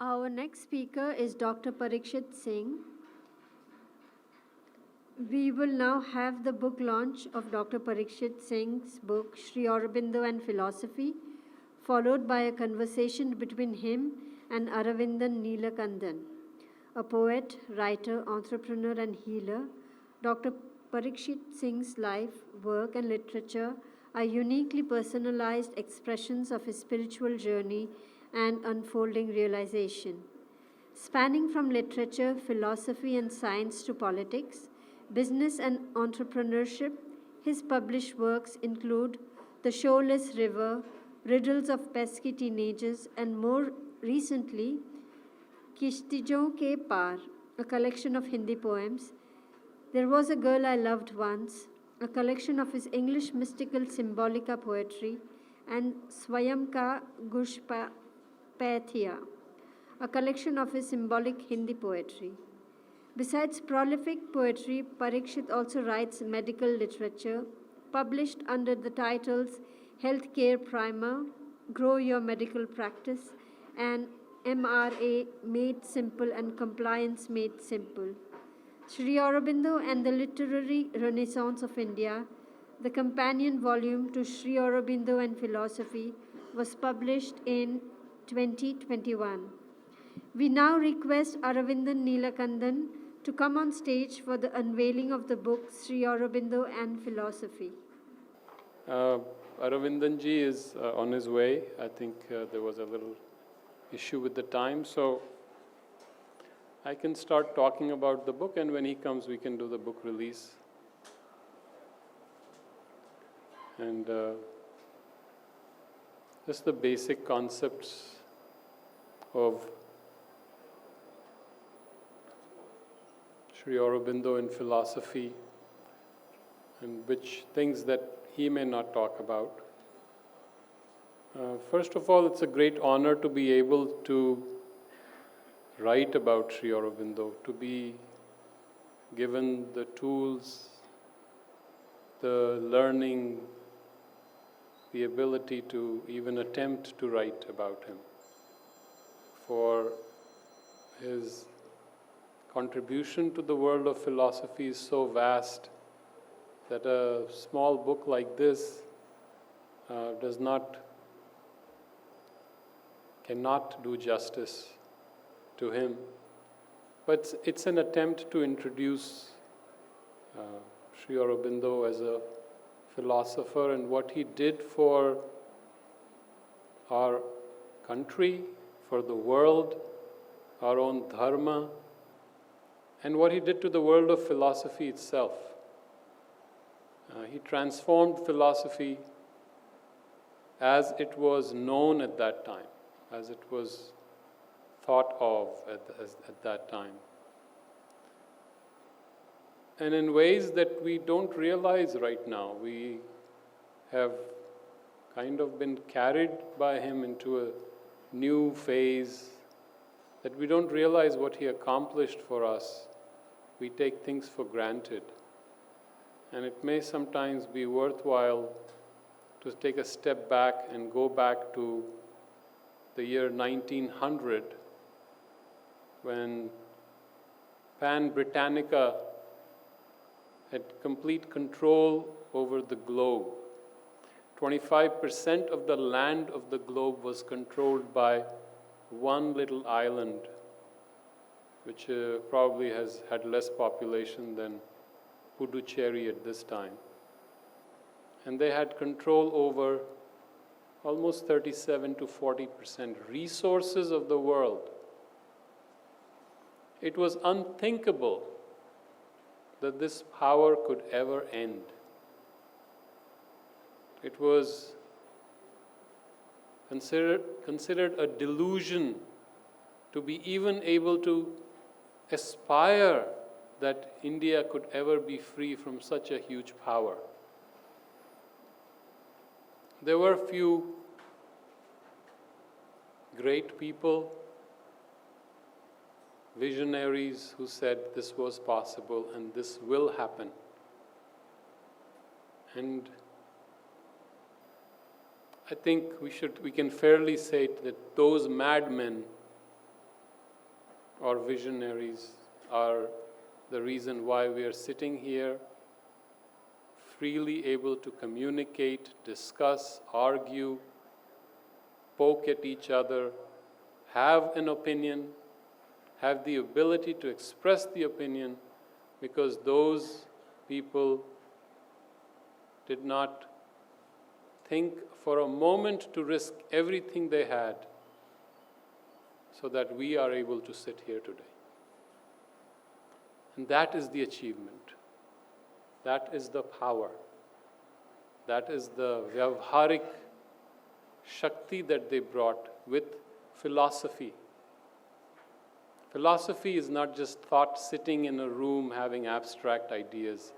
Our next speaker is Dr. Pariksith Singh. We will now have the book launch of Dr. Pariksith Singh's book, Sri Aurobindo and Philosophy, followed by a conversation between him and Aravindan Neelakandan. A poet, writer, entrepreneur, and healer, Dr. Pariksith Singh's life, work, and literature are uniquely personalized expressions of his spiritual journey and unfolding realization. Spanning from literature, philosophy, and science to politics, business, and entrepreneurship, his published works include The Shoreless River, Riddles of Pesky Teenagers, and more recently, Kishtijon Ke Paar, a collection of Hindi poems, There Was a Girl I Loved Once, a collection of his English mystical symbolica poetry, and Swayam Ka Gushpathya, a collection of his symbolic Hindi poetry. Besides prolific poetry, Parikshit also writes medical literature, published under the titles Healthcare Primer, Grow Your Medical Practice, and MRA Made Simple and Compliance Made Simple. Sri Aurobindo and the Literary Renaissance of India, the companion volume to Sri Aurobindo and Philosophy, was published in 2021. We now request Aravindan Neelakandan to come on stage for the unveiling of the book Sri Aurobindo and Philosophy. Aravindan ji is on his way. I think there was a little issue with the time, so I can start talking about the book, and when he comes, we can do the book release. And just the basic concepts of Sri Aurobindo in philosophy, and which things that he may not talk about. First of all, it's a great honor to be able to write about Sri Aurobindo, to be given the tools, the learning, the ability to even attempt to write about him, for his contribution to the world of philosophy is so vast that a small book like this cannot do justice to him. But it's an attempt to introduce Sri Aurobindo as a philosopher and what he did for our country, for the world, our own dharma, and what he did to the world of philosophy itself. He transformed philosophy as it was known at that time, as it was thought of at that time. And in ways that we don't realize right now. We have kind of been carried by him into a new phase that we don't realize what he accomplished for us. We take things for granted. And it may sometimes be worthwhile to take a step back and go back to the year 1900, when Pan Britannica had complete control over the globe. 25% of the land of the globe was controlled by one little island, which probably has had less population than Puducherry at this time. And they had control over almost 37 to 40% resources of the world. It was unthinkable that this power could ever end. It was considered a delusion to be even able to aspire that India could ever be free from such a huge power. There were few great people, visionaries, who said this was possible and this will happen. And I think we can fairly say that those madmen or visionaries are the reason why we are sitting here, freely able to communicate, discuss, argue, poke at each other, have an opinion, have the ability to express the opinion, because those people did not think for a moment to risk everything they had so that we are able to sit here today. And that is the achievement. That is the power. That is the vyavharik shakti that they brought with philosophy. Philosophy is not just thought sitting in a room having abstract ideas.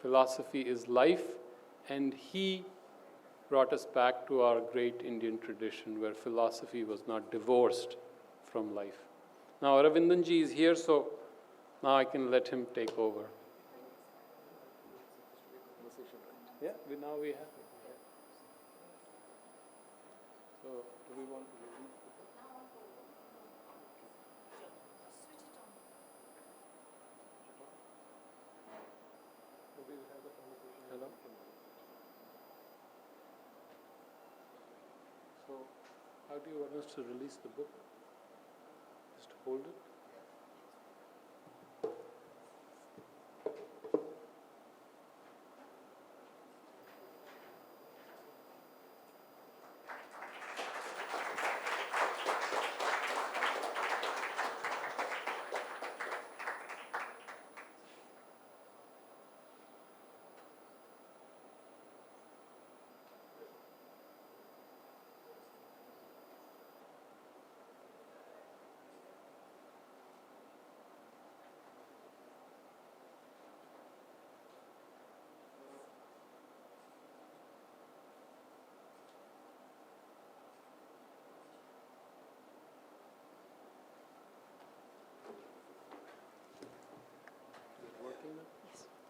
Philosophy is life, and he brought us back to our great Indian tradition where philosophy was not divorced from life. Now Aravindanji is here, so now I can let him take over. Yeah, now we have it. So, do we want to release the book? Maybe we have the conversation. Hello? So, how do you want us to release the book? Just hold it?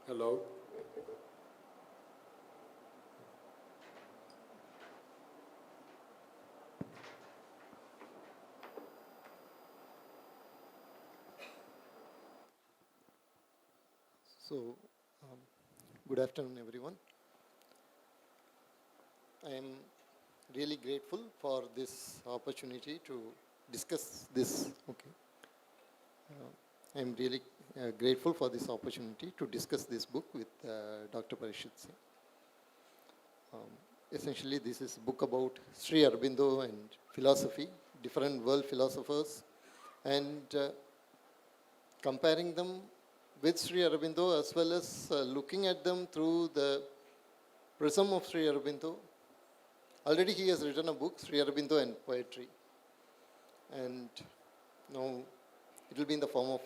Hello? So, good afternoon, everyone. I am really grateful for this opportunity to discuss this. Okay. I am really grateful for this opportunity to discuss this book with Dr. Pariksith Singh. Essentially, this is a book about Sri Aurobindo and philosophy, different world philosophers, and comparing them with Sri Aurobindo as well as looking at them through the prism of Sri Aurobindo. Already he has written a book, Sri Aurobindo and Poetry. And now it will be in the form of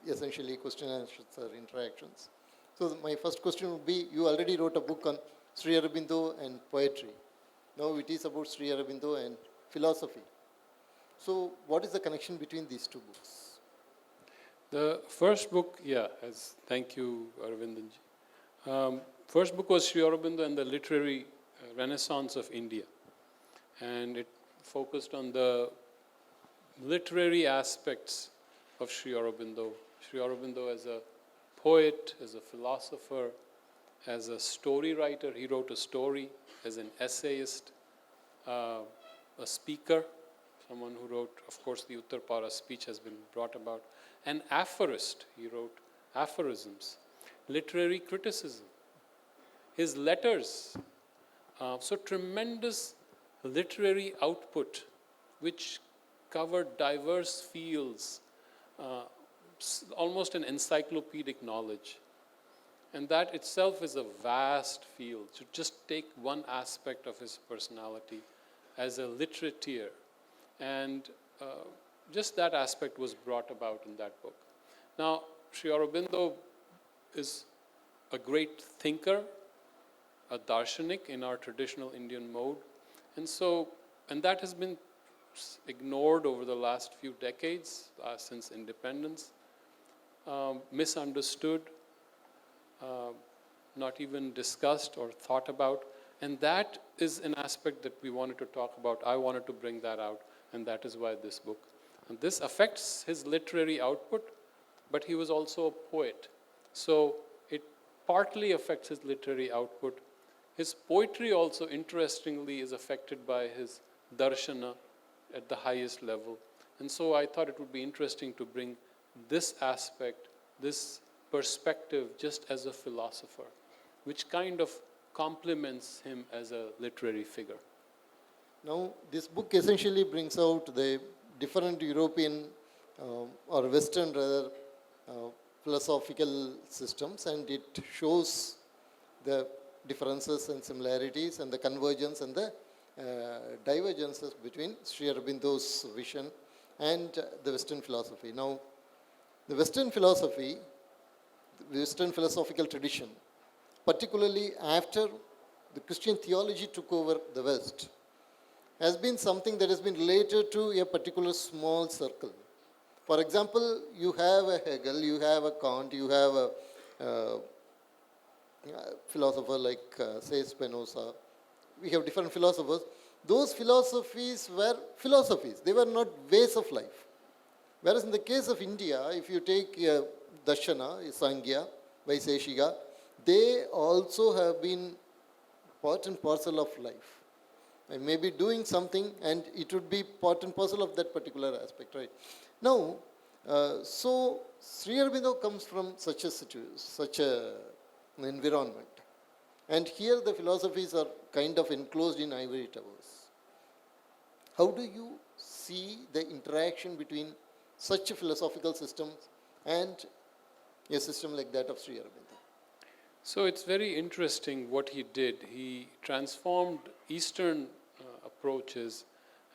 essentially question and answer interactions. So my first question would be, you already wrote a book on Sri Aurobindo and poetry. Now it is about Sri Aurobindo and philosophy. So what is the connection between these two books? The first book, thank you, Aravindanji. First book was Sri Aurobindo and the Literary Renaissance of India. And it focused on the literary aspects of Sri Aurobindo. Sri Aurobindo as a poet, as a philosopher, as a story writer. He wrote a story, as an essayist, a speaker, someone who wrote, of course, the Uttarpara speech has been brought about. An aphorist, he wrote aphorisms, literary criticism, his letters. So tremendous literary output which covered diverse fields, almost an encyclopedic knowledge. And that itself is a vast field. So just take one aspect of his personality as a literateur. And just that aspect was brought about in that book. Now, Sri Aurobindo is a great thinker, a darshanik in our traditional Indian mode. And that has been ignored over the last few decades, since independence, misunderstood, not even discussed or thought about. And that is an aspect that we wanted to talk about. I wanted to bring that out, and that is why this book. And this affects his literary output, but he was also a poet. So it partly affects his literary output. His poetry also, interestingly, is affected by his darshana at the highest level. And so I thought it would be interesting to bring this aspect, this perspective, just as a philosopher, which kind of complements him as a literary figure. Now, this book essentially brings out the different European or Western rather philosophical systems, and it shows the differences and similarities and the convergence and the divergences between Sri Aurobindo's vision and the Western philosophy. Now, the Western philosophy, the Western philosophical tradition, particularly after the Christian theology took over the West, has been something that has been related to a particular small circle. For example, you have a Hegel, you have a Kant, you have a philosopher like, say, Spinoza. We have different philosophers. Those philosophies were philosophies. They were not ways of life. Whereas in the case of India, if you take Darshana, Sankhya, Vaiseshika, they also have been part and parcel of life. I may be doing something and it would be part and parcel of that particular aspect, right? Now, so Sri Aurobindo comes from such an environment. And here the philosophies are kind of enclosed in ivory towers. How do you see the interaction between such philosophical systems and a system like that of Sri Aurobindo? So it's very interesting what he did. He transformed Eastern approaches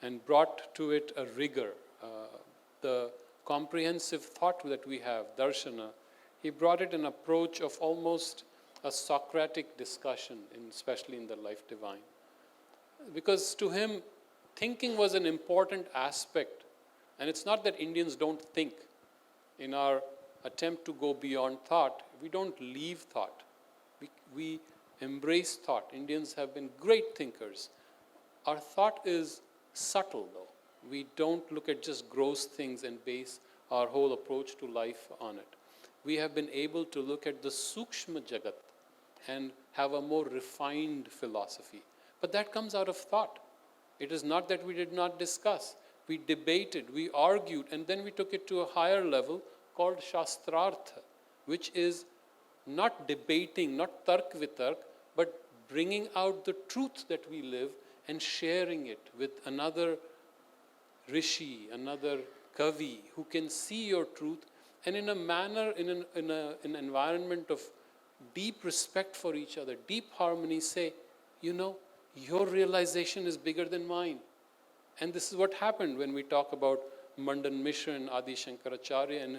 and brought to it a rigor. The comprehensive thought that we have, darshana, he brought it an approach of almost a Socratic discussion, especially in the life divine. Because to him, thinking was an important aspect. And it's not that Indians don't think. In our attempt to go beyond thought, we don't leave thought. We embrace thought. Indians have been great thinkers. Our thought is subtle, though. We don't look at just gross things and base our whole approach to life on it. We have been able to look at the sukshma jagat and have a more refined philosophy. But that comes out of thought. It is not that we did not discuss. We debated, we argued, and then we took it to a higher level called shastrartha, which is not debating, not tark vitark, but bringing out the truth that we live and sharing it with another rishi, another kavi, who can see your truth, and in a manner, in an environment of deep respect for each other, deep harmony, say, your realization is bigger than mine. And this is what happened when we talk about Mandan Mishra and Adi Shankaracharya and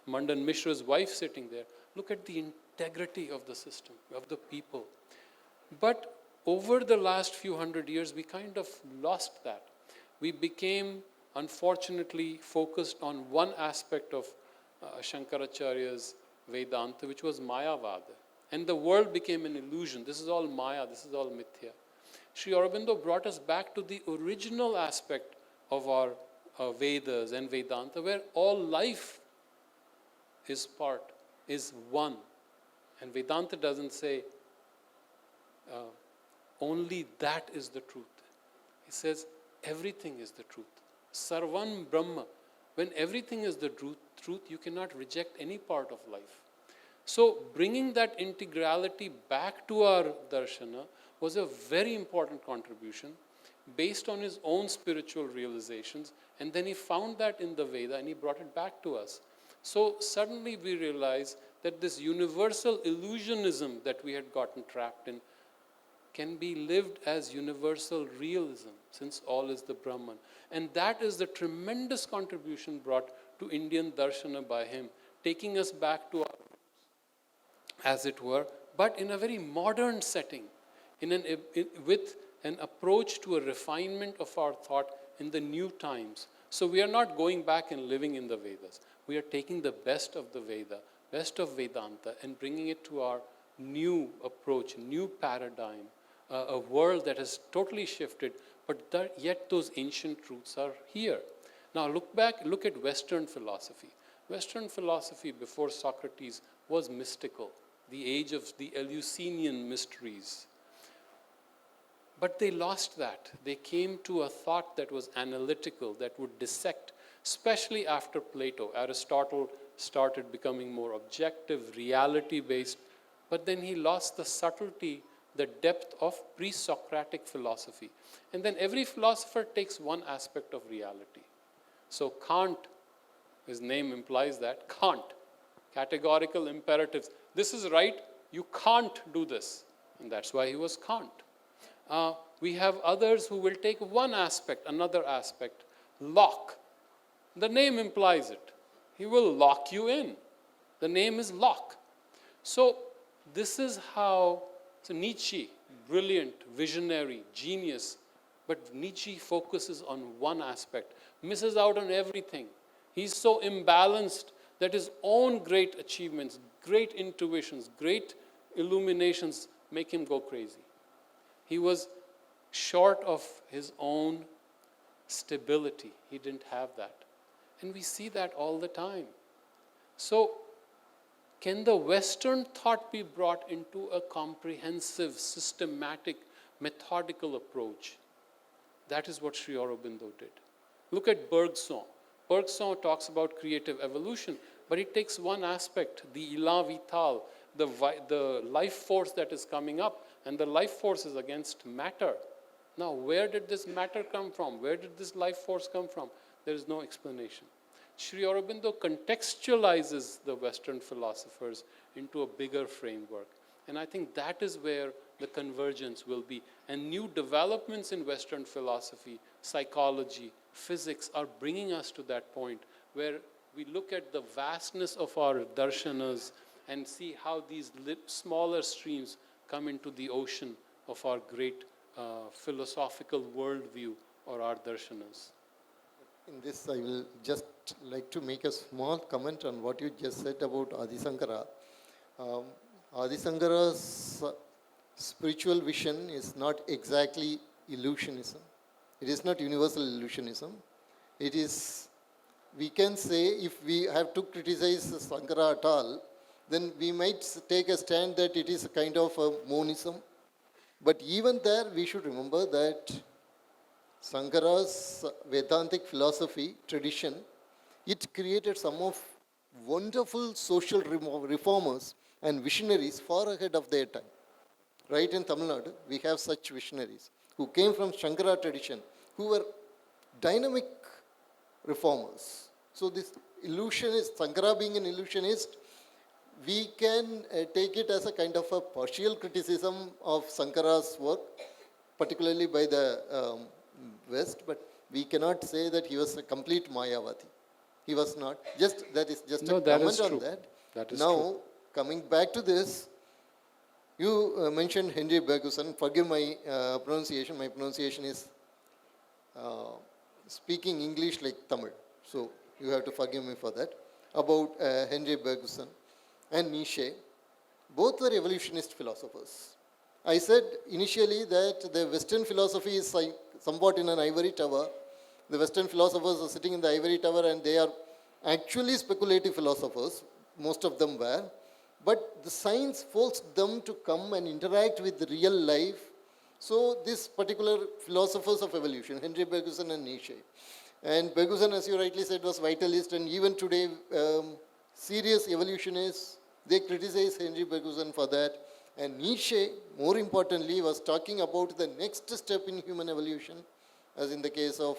Mandan Mishra's wife sitting there. Look at the integrity of the system, of the people. But over the last few hundred years, we kind of lost that. We became, unfortunately, focused on one aspect of Shankaracharya's Vedanta, which was Mayavada. And the world became an illusion. This is all Maya, this is all Mithya. Sri Aurobindo brought us back to the original aspect of our Vedas and Vedanta, where all life is one. And Vedanta doesn't say only that is the truth. It says everything is the truth. Sarvan Brahma. When everything is the truth, you cannot reject any part of life. So bringing that integrality back to our darshana was a very important contribution based on his own spiritual realizations, and then he found that in the Veda and he brought it back to us. So suddenly we realize that this universal illusionism that we had gotten trapped in can be lived as universal realism, since all is the Brahman. And that is the tremendous contribution brought to Indian darshana by him, taking us back to our, as it were, but in a very modern setting, with an approach to a refinement of our thought in the new times. So we are not going back and living in the Vedas. We are taking the best of the Veda, best of Vedanta, and bringing it to our new approach, new paradigm, a world that has totally shifted, but yet those ancient truths are here. Now look at Western philosophy. Western philosophy before Socrates was mystical, the age of the Eleusinian mysteries. But they lost that. They came to a thought that was analytical, that would dissect, especially after Plato. Aristotle started becoming more objective, reality-based, but then he lost the subtlety, the depth of pre-Socratic philosophy. And then every philosopher takes one aspect of reality. So Kant, his name implies that, Kant, categorical imperatives. This is right, you can't do this. And that's why he was Kant. We have others who will take one aspect, another aspect. Locke. The name implies it. He will lock you in. The name is Locke. So this is how, so Nietzsche, brilliant, visionary, genius, but Nietzsche focuses on one aspect, misses out on everything. He's so imbalanced that his own great achievements, great intuitions, great illuminations make him go crazy. He was short of his own stability. He didn't have that. And we see that all the time. So, can the Western thought be brought into a comprehensive, systematic, methodical approach? That is what Sri Aurobindo did. Look at Bergson. Bergson talks about creative evolution, but he takes one aspect, the élan vital, the life force that is coming up, and the life force is against matter. Now, where did this matter come from? Where did this life force come from? There is no explanation. Sri Aurobindo contextualizes the Western philosophers into a bigger framework. And I think that is where the convergence will be. And new developments in Western philosophy, psychology, physics are bringing us to that point where we look at the vastness of our darshanas and see how these smaller streams come into the ocean of our great philosophical worldview or our darshanas. In this, I will just like to make a small comment on what you just said about Adi Sankara. Adi Sankara's spiritual vision is not exactly illusionism. It is not universal illusionism. It is, we can say, if we have to criticize Sankara at all, then we might take a stand that it is a kind of a monism. But even there, we should remember that Sankara's Vedantic philosophy tradition, it created some of wonderful social reformers and visionaries far ahead of their time. Right in Tamil Nadu, we have such visionaries who came from Shankara tradition, who were dynamic reformers. So this illusionist, Sankara being an illusionist, we can take it as a kind of a partial criticism of Sankara's work, particularly by the West, but we cannot say that he was a complete Mayavadi. He was not. That is just a comment on that. That is now, true. Coming back to this, you mentioned Henry Bergson. Forgive my pronunciation. My pronunciation is speaking English like Tamil. So you have to forgive me for that. About Henry Bergson and Nietzsche, both were evolutionist philosophers. I said initially that the Western philosophy is somewhat in an ivory tower. The Western philosophers are sitting in the ivory tower and they are actually speculative philosophers, most of them were. But the science forced them to come and interact with the real life. So these particular philosophers of evolution, Henry Bergson and Nietzsche. And Bergson, as you rightly said, was vitalist, and even today, serious evolutionists, they criticize Henry Bergson for that. And Nietzsche, more importantly, was talking about the next step in human evolution, as in the case of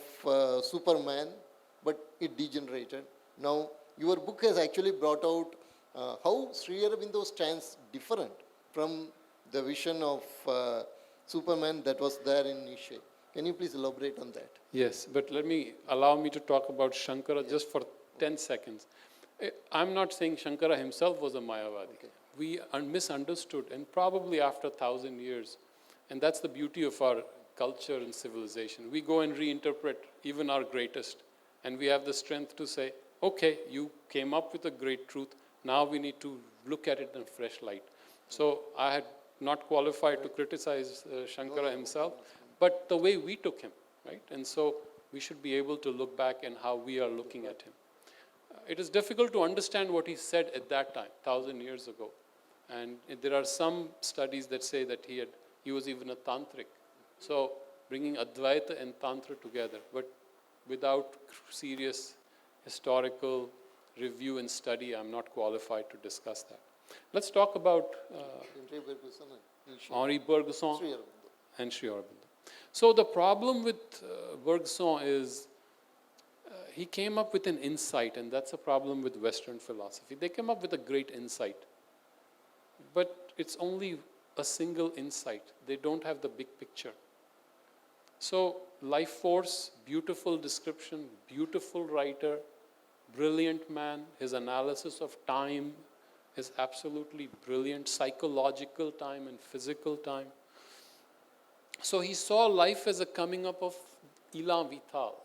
Superman, but it degenerated. Now, your book has actually brought out how Sri Aurobindo stands different from the vision of Superman that was there in Nietzsche. Can you please elaborate on that? Yes, but allow me to talk about Shankara just for 10 seconds. I'm not saying Shankara himself was a Mayavadi. Okay. We misunderstood, and probably after 1,000 years, and that's the beauty of our culture and civilization. We go and reinterpret even our greatest, and we have the strength to say, okay, you came up with a great truth, now we need to look at it in a fresh light. So I had not qualified to criticize Shankara himself, but the way we took him, right? And so we should be able to look back and how we are looking at him. It is difficult to understand what he said at that time, 1,000 years ago. And there are some studies that say that he was even a tantric. So bringing Advaita and Tantra together, but without serious historical review and study, I'm not qualified to discuss that. Let's talk about Henri Bergson Sri Aurobindo. and Sri Aurobindo. So the problem with Bergson is he came up with an insight, and that's a problem with Western philosophy. They came up with a great insight, but it's only a single insight. They don't have the big picture. So life force, beautiful description, beautiful writer, brilliant man. His analysis of time is absolutely brilliant, psychological time and physical time. So he saw life as a coming up of élan vital,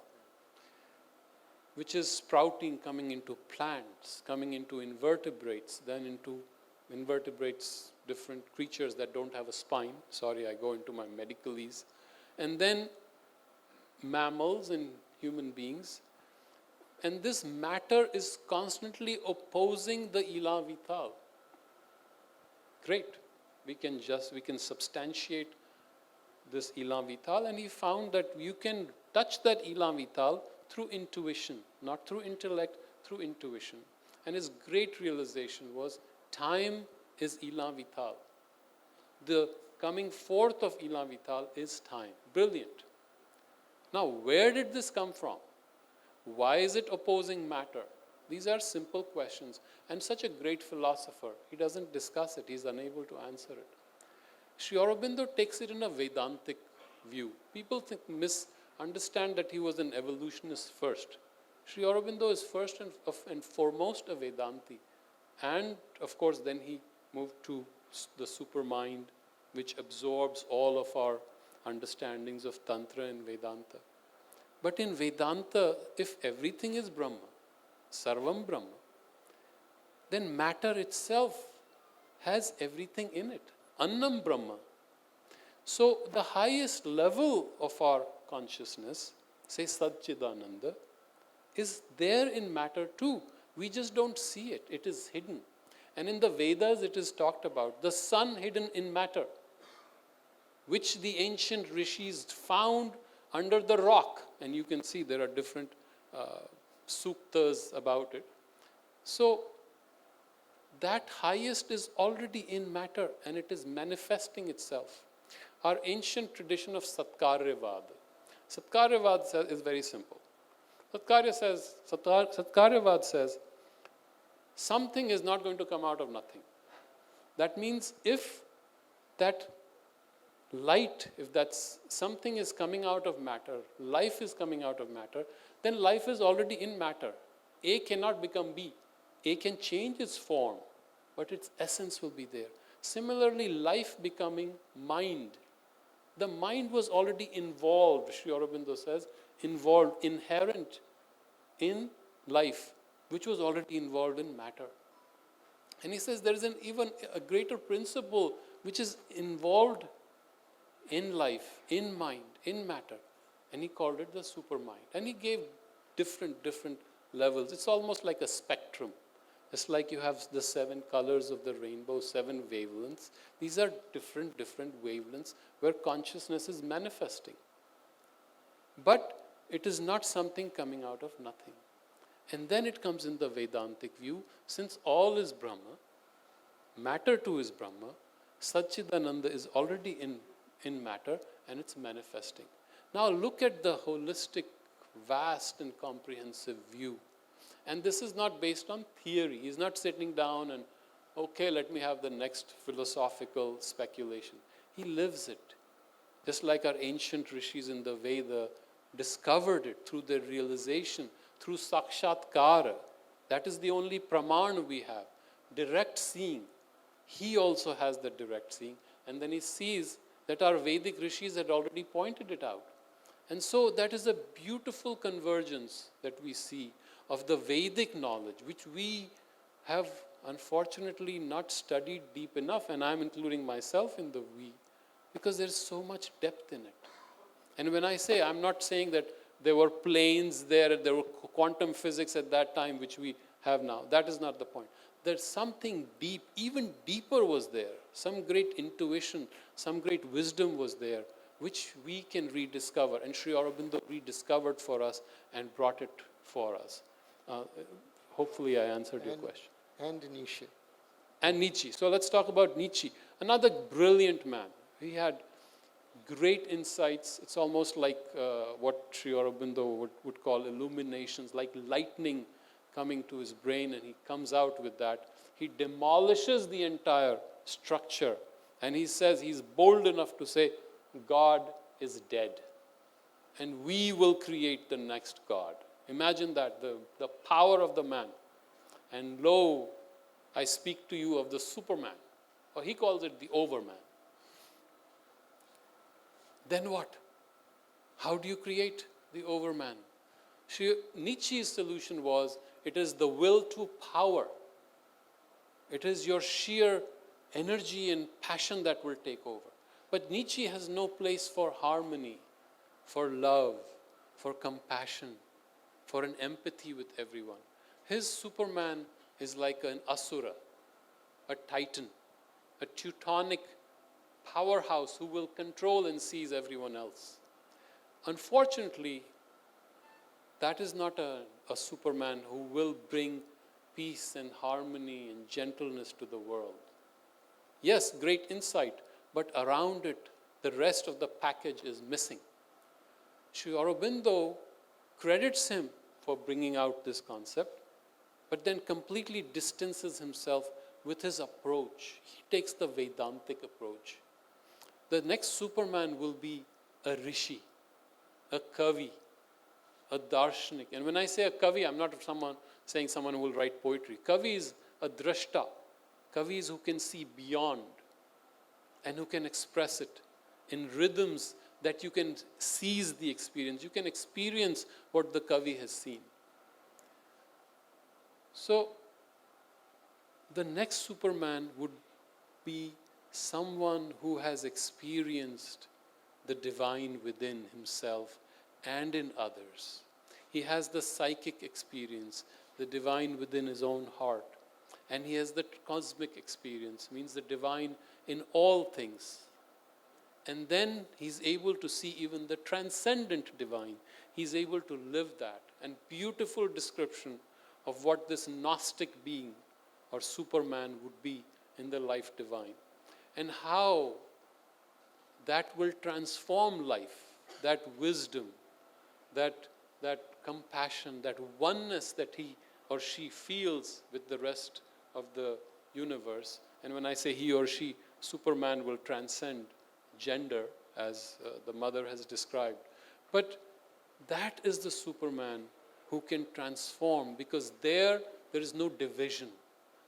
which is sprouting, coming into plants, coming into invertebrates, then into invertebrates, different creatures that don't have a spine. Sorry, I go into my medicalese. And then mammals and human beings. And this matter is constantly opposing the élan vital. Great. We can substantiate this élan vital, and he found that you can touch that élan vital through intuition, not through intellect, through intuition. And his great realization was time is élan vital. The coming forth of élan vital is time. Brilliant. Now, where did this come from? Why is it opposing matter? These are simple questions. And such a great philosopher, he doesn't discuss it, he's unable to answer it. Sri Aurobindo takes it in a Vedantic view. People misunderstand that he was an evolutionist first. Sri Aurobindo is first and foremost a Vedanti. And of course, then he moved to the supermind, which absorbs all of our understandings of Tantra and Vedanta. But in Vedanta, if everything is Brahma, Sarvam Brahma, then matter itself has everything in it. Annam Brahma. So the highest level of our consciousness, say Satchidananda, is there in matter too. We just don't see it. It is hidden. And in the Vedas it is talked about, the sun hidden in matter, which the ancient rishis found under the rock. And you can see there are different suktas about it. So that highest is already in matter and it is manifesting itself. Our ancient tradition of Satkaryavad. Satkaryavad is very simple. Satkaryavad says, something is not going to come out of nothing. That means if that light, if that's something is coming out of matter, life is coming out of matter, then life is already in matter. A cannot become B. A can change its form, but its essence will be there. Similarly, life becoming mind. The mind was already involved, Sri Aurobindo says, involved, inherent in life, which was already involved in matter. And he says there is even a greater principle which is involved in life, in mind, in matter. And he called it the supermind. And he gave different levels. It's almost like a spectrum. It's like you have the 7 colors of the rainbow, 7 wavelengths. These are different wavelengths where consciousness is manifesting. But it is not something coming out of nothing. And then it comes in the Vedantic view, since all is Brahma, matter too is Brahma, Satchidananda is already in matter and it's manifesting. Now look at the holistic, vast and comprehensive view. And this is not based on theory. He's not sitting down and, okay, let me have the next philosophical speculation. He lives it. Just like our ancient rishis in the Veda discovered it through their realization, through sakshatkara. That is the only praman we have. Direct seeing. He also has the direct seeing. And then he sees that our Vedic rishis had already pointed it out. And so that is a beautiful convergence that we see of the Vedic knowledge, which we have unfortunately not studied deep enough, and I'm including myself in the we, because there's so much depth in it. And when I say, I'm not saying that there were planes there were quantum physics at that time, which we have now. That is not the point. There's something deep, even deeper was there. Some great intuition, some great wisdom was there, which we can rediscover. And Sri Aurobindo rediscovered for us and brought it for us. Hopefully I answered your question. And Nietzsche. And Nietzsche. So let's talk about Nietzsche. Another brilliant man. He had great insights. It's almost like what Sri Aurobindo would call illuminations, like lightning coming to his brain, and he comes out with that. He demolishes the entire structure, and he says, he's bold enough to say, God is dead, and we will create the next God. Imagine that, the power of the man. And lo, I speak to you of the Superman, or he calls it the Overman. Then what? How do you create the Overman? Nietzsche's solution was, it is the will to power. It is your sheer energy and passion that will take over. But Nietzsche has no place for harmony, for love, for compassion, for an empathy with everyone. His Superman is like an asura, a titan, a Teutonic powerhouse who will control and seize everyone else. Unfortunately, that is not a Superman who will bring peace and harmony and gentleness to the world. Yes, great insight, but around it, the rest of the package is missing. Sri Aurobindo credits him for bringing out this concept, but then completely distances himself with his approach. He takes the Vedantic approach. The next Superman will be a rishi, a kavi, a darshanik. And when I say a kavi, I'm not saying someone who will write poetry. Kavi is a drashta. Kavi is who can see beyond and who can express it in rhythms that you can seize the experience. You can experience what the kavi has seen. So, the next Superman would be someone who has experienced the divine within himself and in others. He has the psychic experience, the divine within his own heart. And he has the cosmic experience, means the divine in all things. And then he's able to see even the transcendent divine. He's able to live that. And beautiful description of what this Gnostic being or Superman would be in the life divine. And how that will transform life, that wisdom, that compassion, that oneness that he or she feels with the rest of the universe. And when I say he or she, Superman will transcend gender, as the mother has described. But that is the Superman who can transform, because there is no division.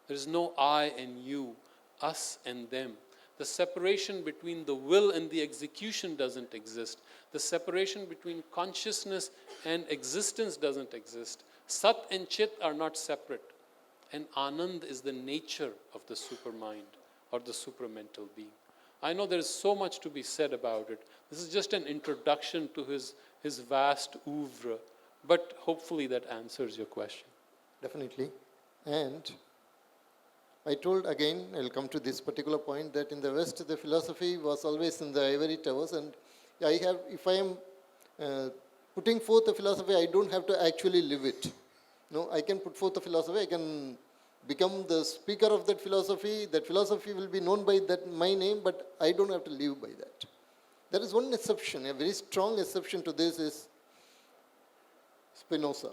There is no I and you, us and them. The separation between the will and the execution doesn't exist. The separation between consciousness and existence doesn't exist. Sat and Chit are not separate. And Anand is the nature of the supermind or the supramental being. I know there is so much to be said about it. This is just an introduction to his vast oeuvre, but hopefully that answers your question. Definitely. And I told again, I'll come to this particular point, that in the West, the philosophy was always in the ivory towers. And if I am putting forth a philosophy, I don't have to actually live it. No, I can put forth a philosophy, I can become the speaker of that philosophy will be known by my name, but I don't have to live by that. There is one exception, a very strong exception to this is Spinoza.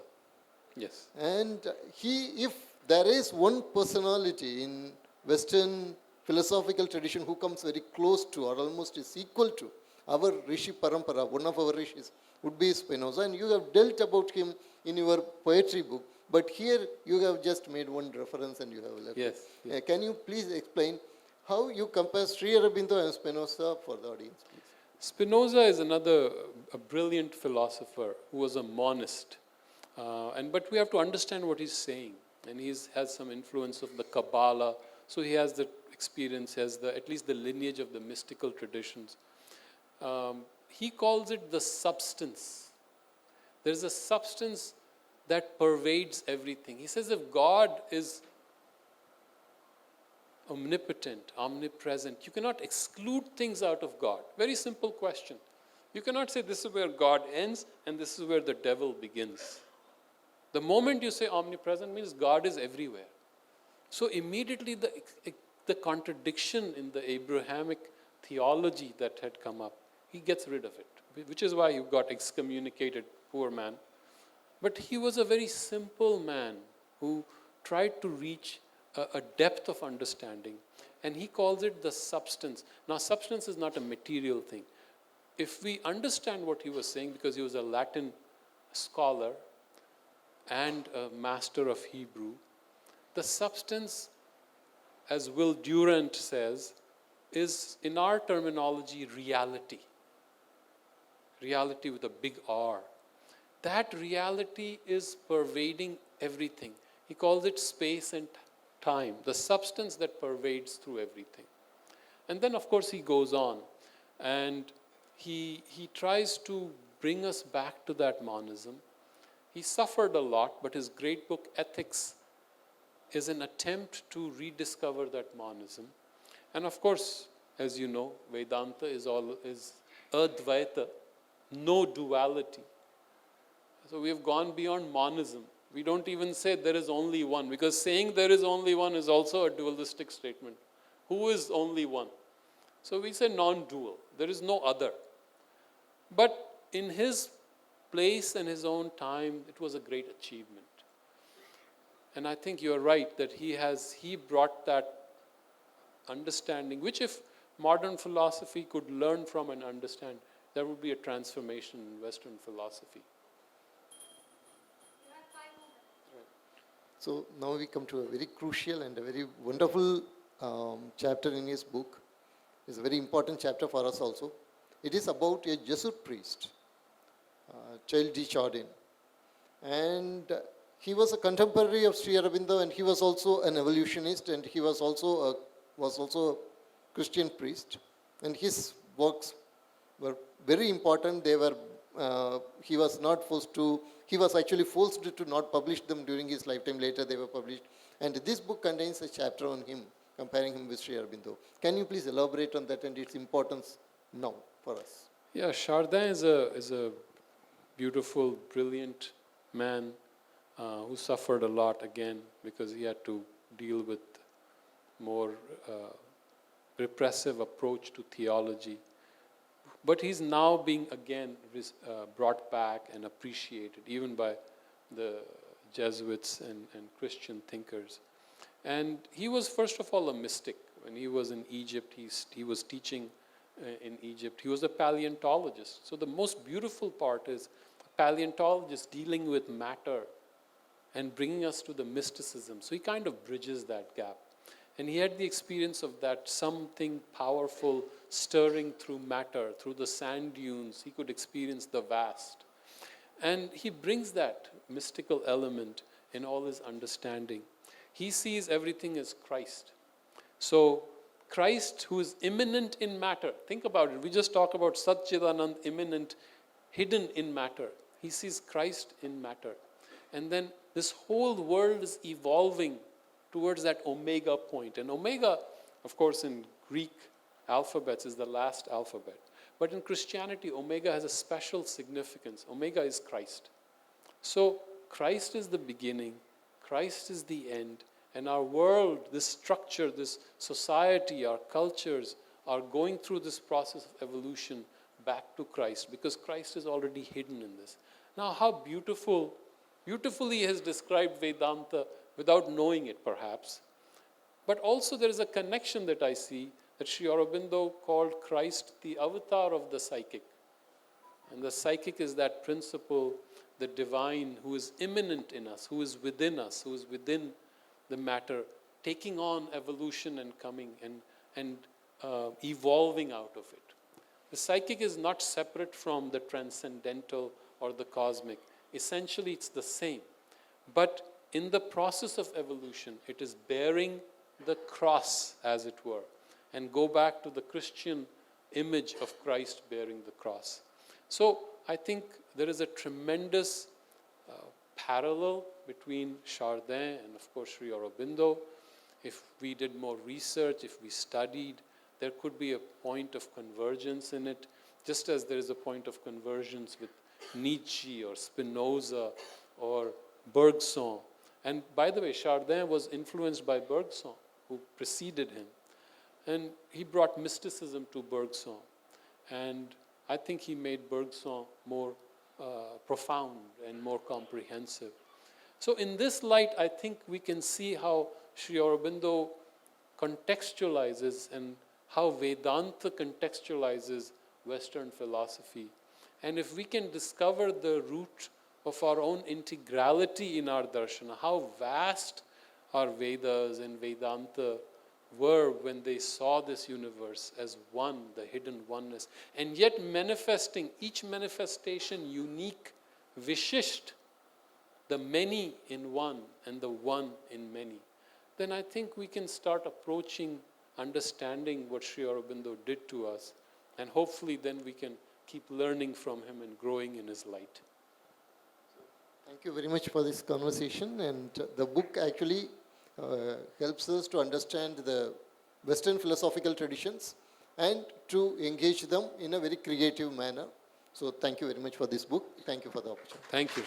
Yes. And if there is one personality in Western philosophical tradition who comes very close to or almost is equal to our Rishi Parampara, one of our Rishis, would be Spinoza. And you have dealt about him in your poetry book, but here you have just made one reference and you have left. Yes. Yes. Can you please explain how you compare Sri Aurobindo and Spinoza for the audience, please? Spinoza is a brilliant philosopher who was a monist. But we have to understand what he's saying. And he has some influence of the Kabbalah. So he has the experience, has at least the lineage of the mystical traditions. He calls it the substance. There is a substance that pervades everything. He says if God is omnipotent, omnipresent, you cannot exclude things out of God. Very simple question. You cannot say this is where God ends and this is where the devil begins. The moment you say omnipresent means God is everywhere. So immediately the contradiction in the Abrahamic theology that had come up, he gets rid of it, which is why he got excommunicated, poor man. But he was a very simple man who tried to reach a depth of understanding, and he calls it the substance. Now, substance is not a material thing. If we understand what he was saying, because he was a Latin scholar and a master of Hebrew, the substance, as Will Durant says, is, in our terminology, reality. Reality with a big R. That reality is pervading everything. He calls it space and time, the substance that pervades through everything. And then, of course, he goes on and he tries to bring us back to that monism. He suffered a lot, but his great book, Ethics, is an attempt to rediscover that monism. And of course, as you know, Vedanta is Advaita, no duality. So we have gone beyond monism. We don't even say there is only one, because saying there is only one is also a dualistic statement. Who is only one? So we say non-dual. There is no other. But in his place and his own time, it was a great achievement. And I think you're right that he brought that understanding, which if modern philosophy could learn from and understand, there would be a transformation in Western philosophy. So now we come to a very crucial and a very wonderful chapter in his book. It's a very important chapter for us also. It is about a Jesuit priest, Child D. Chardin. And he was a contemporary of Sri Aurobindo, and he was also an evolutionist, and he was also a Christian priest. And his works were very important. He was actually forced to not publish them during his lifetime. Later they were published. And this book contains a chapter on him, comparing him with Sri Aurobindo. Can you please elaborate on that and its importance now for us? Yeah, Chardin is a beautiful, brilliant man who suffered a lot again because he had to deal with more repressive approach to theology. But he's now being again brought back and appreciated even by the Jesuits and Christian thinkers. And he was first of all a mystic. When he was in Egypt, he was teaching in Egypt. He was a paleontologist. So the most beautiful part is a paleontologist dealing with matter and bringing us to the mysticism. So he kind of bridges that gap. And he had the experience of that something powerful stirring through matter, through the sand dunes. He could experience the vast. And he brings that mystical element in all his understanding. He sees everything as Christ. So Christ, who is immanent in matter, think about it. We just talk about Satchidanand, immanent, hidden in matter. He sees Christ in matter. And then this whole world is evolving towards that omega point. And omega, of course, in Greek alphabets is the last alphabet. But in Christianity, omega has a special significance. Omega is Christ. So Christ is the beginning, Christ is the end, and our world, this structure, this society, our cultures are going through this process of evolution back to Christ, because Christ is already hidden in this. Now, how beautifully he has described Vedanta without knowing it, perhaps. But also there is a connection that I see that Sri Aurobindo called Christ the avatar of the psychic. And the psychic is that principle, the divine, who is immanent in us, who is within the matter, taking on evolution and coming and evolving out of it. The psychic is not separate from the transcendental or the cosmic. Essentially, it's the same. But in the process of evolution, it is bearing the cross, as it were, and go back to the Christian image of Christ bearing the cross. So I think there is a tremendous parallel between Chardin and, of course, Sri Aurobindo. If we did more research, if we studied, there could be a point of convergence in it, just as there is a point of convergence with Nietzsche or Spinoza or Bergson. And by the way, Chardin was influenced by Bergson, who preceded him. And he brought mysticism to Bergson. And I think he made Bergson more profound and more comprehensive. So in this light, I think we can see how Sri Aurobindo contextualizes and how Vedanta contextualizes Western philosophy. And if we can discover the root of our own integrality in our darshana, how vast our Vedas and Vedanta were when they saw this universe as one, the hidden oneness, and yet manifesting, each manifestation unique, vishisht, the many in one and the one in many, then I think we can start approaching, understanding what Sri Aurobindo did to us, and hopefully then we can keep learning from him and growing in his light. Thank you very much for this conversation, and the book actually helps us to understand the Western philosophical traditions and to engage them in a very creative manner. So thank you very much for this book. Thank you for the opportunity. Thank you.